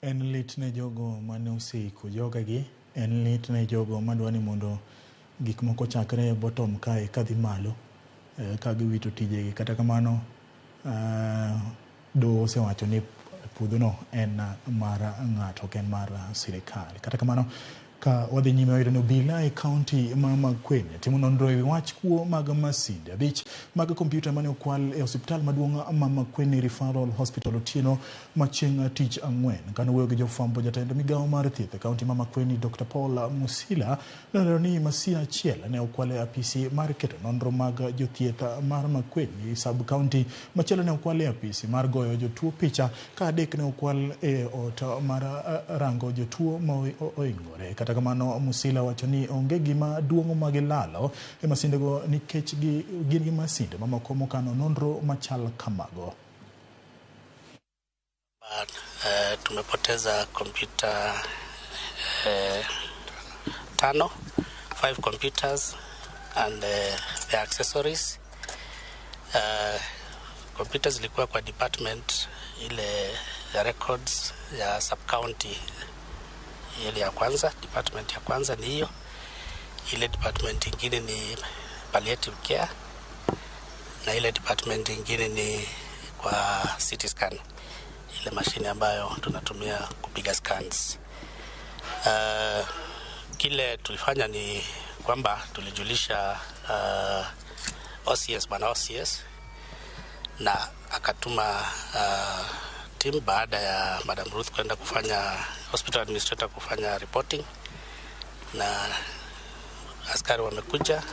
En lit ne jogo mane osiko jogagi, en lit ne jogo madwani mondo gik moko chakre bottom kae kadhi malo, ka giwito tijegi. Kata kamano, doho osewacho ni puodhono en mar ng'ato, ok en mar sirikal. Kata kamano, ka wadhi nyime wayudo ni Obila e kaunti ma Makueni timo nonro ewi wach kuo mag masinde 5 mag kompyuta mane okwal e osiptal maduong' ma Makueni Referral Hospital otieno machieng' tich ang'wen. Kano wuoyo gi jofwambo, jatend migawo mar thieth e kaunti ma Makueni Dr. Paul Musila nolero ni masia achiel ne okwal e apisi mar keto nonro mag jothieth mar Makueni sub kaunti, machielo ne okwal e apisi mar goyo jotuo picha, ka adek ne okwal e ot mar rango jotuo ma oingore. Kata kamano, Musila wacho ni onge gima duong' ma gilalo e masindego nikech gin gi masinde mamoko mokano nonro machal kamago. Tumepoteza kompyuta 5 computers and the accessories. Computers zilikuwa kwa department ile ya records ya sub county, ile ya kwanza. Department ya kwanza ni hiyo. Ile department ingine ni palliative care, na ile department ingine ni kwa CT scan, ile mashine ambayo tunatumia kupiga scans. Kile tulifanya ni kwamba tulijulisha OCS, bwana OCS, na akatuma team baada ya Madam Ruth kwenda kufanya hospital administrator kufanya reporting, na askari wamekuja.